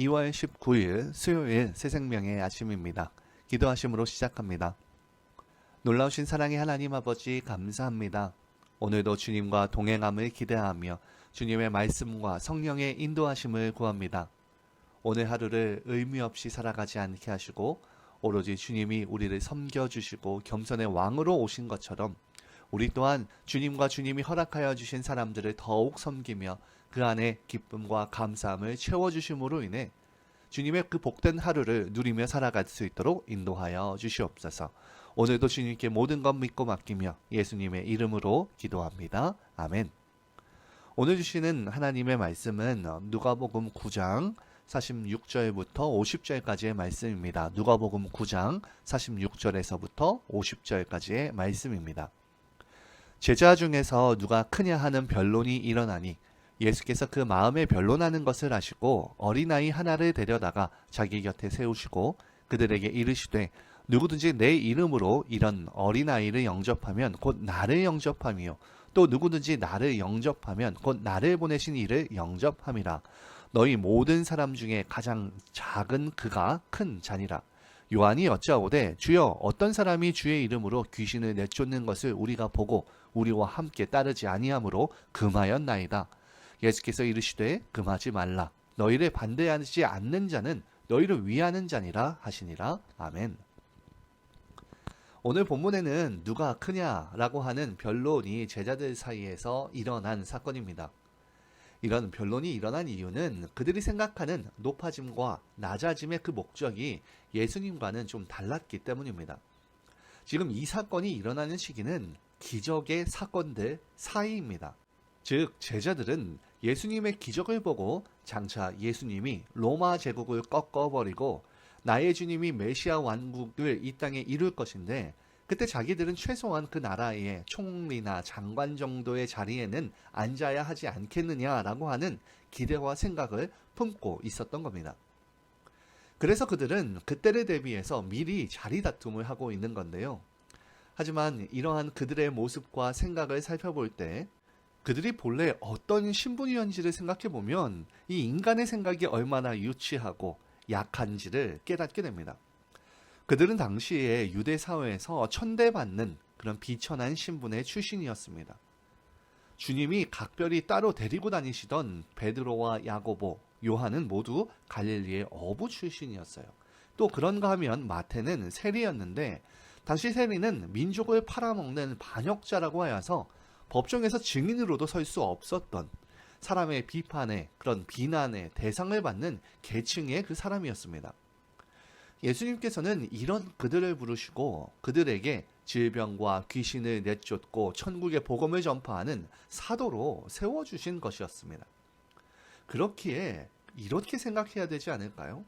2월 19일 수요일 새생명의 아침입니다. 기도하심으로 시작합니다. 놀라우신 사랑의 하나님 아버지 감사합니다. 오늘도 주님과 동행함을 기대하며 주님의 말씀과 성령의 인도하심을 구합니다. 오늘 하루를 의미 없이 살아가지 않게 하시고 오로지 주님이 우리를 섬겨주시고 겸손의 왕으로 오신 것처럼 우리 또한 주님과 주님이 허락하여 주신 사람들을 더욱 섬기며 그 안에 기쁨과 감사함을 채워주심으로 인해 주님의 그 복된 하루를 누리며 살아갈 수 있도록 인도하여 주시옵소서. 오늘도 주님께 모든 것 믿고 맡기며 예수님의 이름으로 기도합니다. 아멘. 오늘 주시는 하나님의 말씀은 누가복음 9장 46절부터 50절까지의 말씀입니다. 누가복음 9장 46절에서부터 50절까지의 말씀입니다. 제자 중에서 누가 크냐 하는 변론이 일어나니 예수께서 그 마음에 변론하는 것을 아시고 어린아이 하나를 데려다가 자기 곁에 세우시고 그들에게 이르시되 누구든지 내 이름으로 이런 어린아이를 영접하면 곧 나를 영접함이요 또 누구든지 나를 영접하면 곧 나를 보내신 이를 영접함이라. 너희 모든 사람 중에 가장 작은 그가 큰 자니라. 요한이 여짜오되 주여 어떤 사람이 주의 이름으로 귀신을 내쫓는 것을 우리가 보고 우리와 함께 따르지 아니하므로 금하였나이다. 예수께서 이르시되 금하지 말라. 너희를 반대하지 않는 자는 너희를 위하는 자니라 하시니라. 아멘. 오늘 본문에는 누가 크냐라고 하는 변론이 제자들 사이에서 일어난 사건입니다. 이런 변론이 일어난 이유는 그들이 생각하는 높아짐과 낮아짐의 그 목적이 예수님과는 좀 달랐기 때문입니다. 지금 이 사건이 일어나는 시기는 기적의 사건들 사이입니다. 즉 제자들은 예수님의 기적을 보고 장차 예수님이 로마 제국을 꺾어버리고 나의 주님이 메시아 왕국을 이 땅에 이룰 것인데 그때 자기들은 최소한 그 나라의 총리나 장관 정도의 자리에는 앉아야 하지 않겠느냐라고 하는 기대와 생각을 품고 있었던 겁니다. 그래서 그들은 그때를 대비해서 미리 자리 다툼을 하고 있는 건데요. 하지만 이러한 그들의 모습과 생각을 살펴볼 때 그들이 본래 어떤 신분이었는지를 생각해보면 이 인간의 생각이 얼마나 유치하고 약한지를 깨닫게 됩니다. 그들은 당시에 유대 사회에서 천대받는 그런 비천한 신분의 출신이었습니다. 주님이 각별히 따로 데리고 다니시던 베드로와 야고보, 요한은 모두 갈릴리의 어부 출신이었어요. 또 그런가 하면 마태는 세리였는데 당시 세리는 민족을 팔아먹는 반역자라고 하여서 법정에서 증인으로도 설 수 없었던 사람의 비판에 그런 비난의 대상을 받는 계층의 그 사람이었습니다. 예수님께서는 이런 그들을 부르시고 그들에게 질병과 귀신을 내쫓고 천국의 복음을 전파하는 사도로 세워주신 것이었습니다. 그렇기에 이렇게 생각해야 되지 않을까요?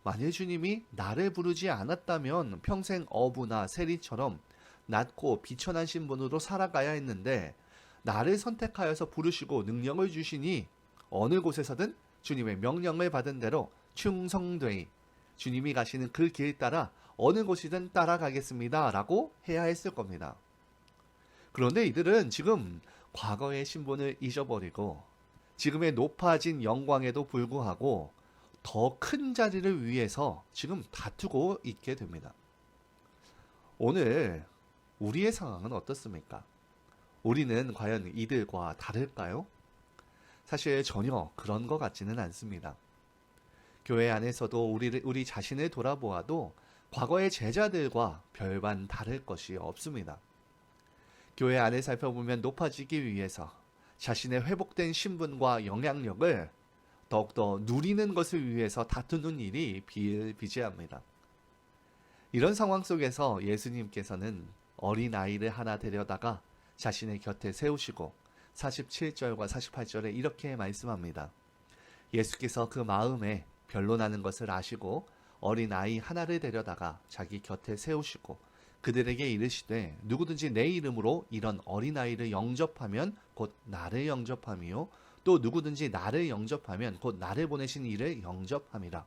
만일 주님이 나를 부르지 않았다면 평생 어부나 세리처럼 낮고 비천한 신분으로 살아가야 했는데 나를 선택하여서 부르시고 능력을 주시니 어느 곳에서든 주님의 명령을 받은 대로 충성되이 주님이 가시는 그 길 따라 어느 곳이든 따라가겠습니다 라고 해야 했을 겁니다. 그런데 이들은 지금 과거의 신분을 잊어버리고 지금의 높아진 영광에도 불구하고 더 큰 자리를 위해서 지금 다투고 있게 됩니다. 오늘 우리의 상황은 어떻습니까? 우리는 과연 이들과 다를까요? 사실 전혀 그런 것 같지는 않습니다. 교회 안에서도 우리 자신을 돌아보아도 과거의 제자들과 별반 다를 것이 없습니다. 교회 안에 살펴보면 높아지기 위해서 자신의 회복된 신분과 영향력을 더욱더 누리는 것을 위해서 다투는 일이 비일비재합니다. 이런 상황 속에서 예수님께서는 어린아이를 하나 데려다가 자신의 곁에 세우시고 47절과 48절에 이렇게 말씀합니다. 예수께서 그 마음에 변론하는 것을 아시고 어린아이 하나를 데려다가 자기 곁에 세우시고 그들에게 이르시되 누구든지 내 이름으로 이런 어린아이를 영접하면 곧 나를 영접함이요 또 누구든지 나를 영접하면 곧 나를 보내신 이를 영접함이라.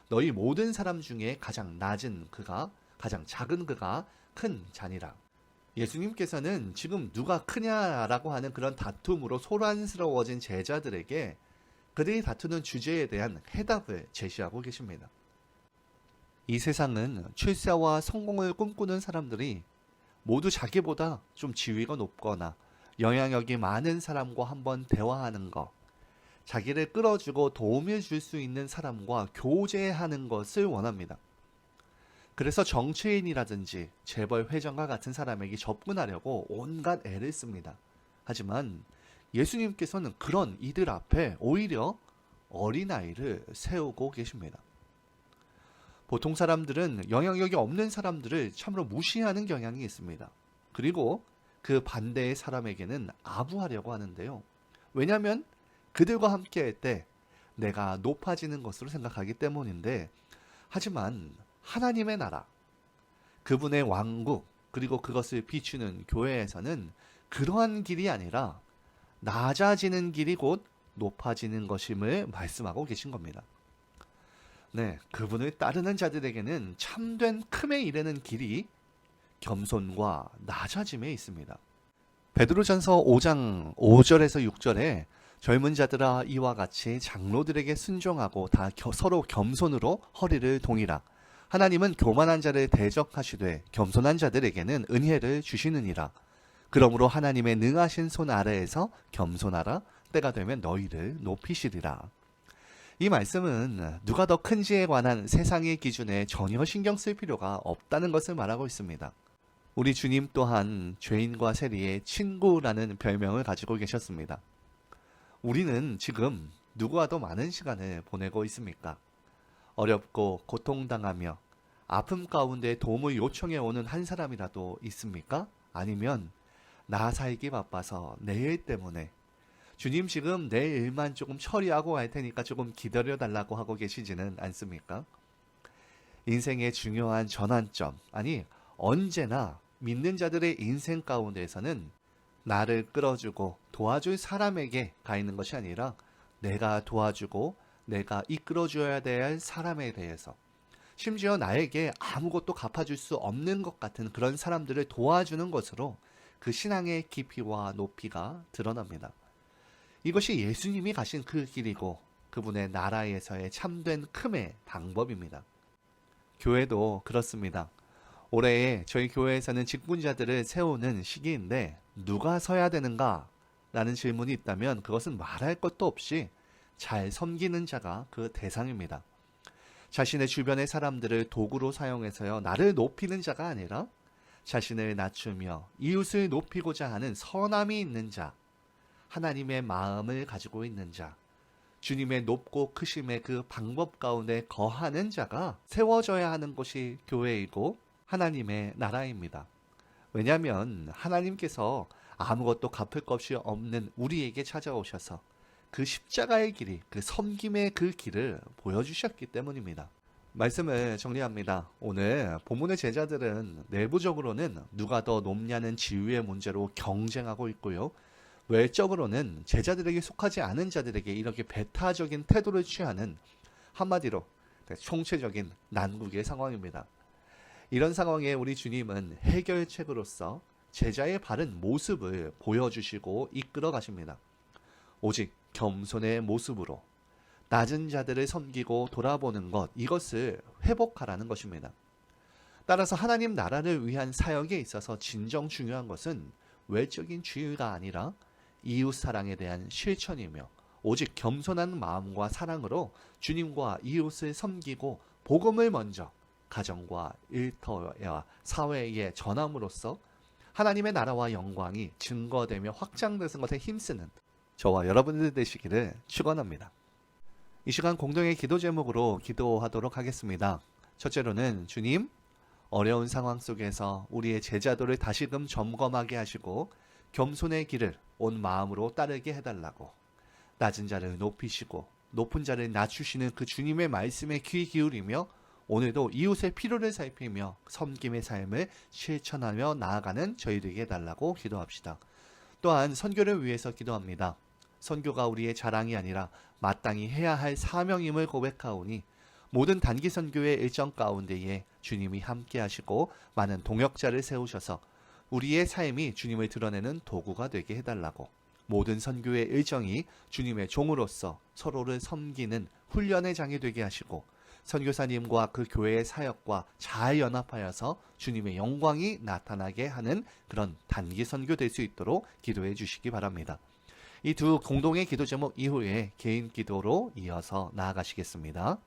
너희 모든 사람 중에 가장 낮은 그가 가장 작은 그가 큰 자니라. 예수님께서는 지금 누가 크냐라고 하는 그런 다툼으로 소란스러워진 제자들에게 그들이 다투는 주제에 대한 해답을 제시하고 계십니다. 이 세상은 출세와 성공을 꿈꾸는 사람들이 모두 자기보다 좀 지위가 높거나 영향력이 많은 사람과 한번 대화하는 것, 자기를 끌어주고 도움을 줄 수 있는 사람과 교제하는 것을 원합니다. 그래서 정치인이라든지 재벌 회장과 같은 사람에게 접근하려고 온갖 애를 씁니다. 하지만 예수님께서는 그런 이들 앞에 오히려 어린아이를 세우고 계십니다. 보통 사람들은 영향력이 없는 사람들을 참으로 무시하는 경향이 있습니다. 그리고 그 반대의 사람에게는 아부하려고 하는데요. 왜냐하면 그들과 함께 할 때 내가 높아지는 것으로 생각하기 때문인데, 하지만 하나님의 나라, 그분의 왕국, 그리고 그것을 비추는 교회에서는 그러한 길이 아니라 낮아지는 길이 곧 높아지는 것임을 말씀하고 계신 겁니다. 네, 그분을 따르는 자들에게는 참된 큼에 이르는 길이 겸손과 낮아짐에 있습니다. 베드로전서 5장 5절에서 6절에 젊은 자들아 이와 같이 장로들에게 순종하고 다 서로 겸손으로 허리를 동이라. 하나님은 교만한 자를 대적하시되 겸손한 자들에게는 은혜를 주시느니라. 그러므로 하나님의 능하신 손 아래에서 겸손하라. 때가 되면 너희를 높이시리라. 이 말씀은 누가 더 큰지에 관한 세상의 기준에 전혀 신경 쓸 필요가 없다는 것을 말하고 있습니다. 우리 주님 또한 죄인과 세리의 친구라는 별명을 가지고 계셨습니다. 우리는 지금 누구와 더 많은 시간을 보내고 있습니까? 어렵고 고통당하며 아픔 가운데 도움을 요청해 오는 한 사람이라도 있습니까? 아니면 나 살기 바빠서 내 일 때문에 주님 지금 내 일만 조금 처리하고 갈 테니까 조금 기다려달라고 하고 계시지는 않습니까? 인생의 중요한 전환점, 아니 언제나 믿는 자들의 인생 가운데에서는 나를 끌어주고 도와줄 사람에게 가 있는 것이 아니라 내가 도와주고 내가 이끌어줘야 될 사람에 대해서, 심지어 나에게 아무것도 갚아줄 수 없는 것 같은 그런 사람들을 도와주는 것으로 그 신앙의 깊이와 높이가 드러납니다. 이것이 예수님이 가신 그 길이고 그분의 나라에서의 참된 큼의 방법입니다. 교회도 그렇습니다. 올해 저희 교회에서는 직분자들을 세우는 시기인데 누가 서야 되는가? 라는 질문이 있다면 그것은 말할 것도 없이 잘 섬기는 자가 그 대상입니다. 자신의 주변의 사람들을 도구로 사용해서요, 나를 높이는 자가 아니라 자신을 낮추며 이웃을 높이고자 하는 선함이 있는 자, 하나님의 마음을 가지고 있는 자, 주님의 높고 크심의 그 방법 가운데 거하는 자가 세워져야 하는 곳이 교회이고 하나님의 나라입니다. 왜냐하면 하나님께서 아무것도 갚을 것이 없는 우리에게 찾아오셔서 그 십자가의 길이, 그 섬김의 그 길을 보여주셨기 때문입니다. 말씀을 정리합니다. 오늘 본문의 제자들은 내부적으로는 누가 더 높냐는 지위의 문제로 경쟁하고 있고요. 외적으로는 제자들에게 속하지 않은 자들에게 이렇게 배타적인 태도를 취하는, 한마디로 총체적인 난국의 상황입니다. 이런 상황에 우리 주님은 해결책으로서 제자의 바른 모습을 보여주시고 이끌어 가십니다. 오직 겸손의 모습으로 낮은 자들을 섬기고 돌아보는 것, 이것을 회복하라는 것입니다. 따라서 하나님 나라를 위한 사역에 있어서 진정 중요한 것은 외적인 주의가 아니라 이웃 사랑에 대한 실천이며, 오직 겸손한 마음과 사랑으로 주님과 이웃을 섬기고 복음을 먼저 가정과 일터와 사회에 전함으로써 하나님의 나라와 영광이 증거되며 확장되는 것에 힘쓰는 저와 여러분들 되시기를 축원합니다. 이 시간 공동의 기도 제목으로 기도하도록 하겠습니다. 첫째로는 주님, 어려운 상황 속에서 우리의 제자도를 다시금 점검하게 하시고 겸손의 길을 온 마음으로 따르게 해달라고, 낮은 자를 높이시고 높은 자를 낮추시는 그 주님의 말씀에 귀 기울이며 오늘도 이웃의 필요를 살피며 섬김의 삶을 실천하며 나아가는 저희들에게 해달라고 기도합시다. 또한 선교를 위해서 기도합니다. 선교가 우리의 자랑이 아니라 마땅히 해야 할 사명임을 고백하오니 모든 단기 선교의 일정 가운데에 주님이 함께 하시고 많은 동역자를 세우셔서 우리의 삶이 주님을 드러내는 도구가 되게 해달라고, 모든 선교의 일정이 주님의 종으로서 서로를 섬기는 훈련의 장이 되게 하시고 선교사님과 그 교회의 사역과 잘 연합하여서 주님의 영광이 나타나게 하는 그런 단기 선교 될 수 있도록 기도해 주시기 바랍니다. 이 두 공동의 기도 제목 이후에 개인 기도로 이어서 나아가시겠습니다.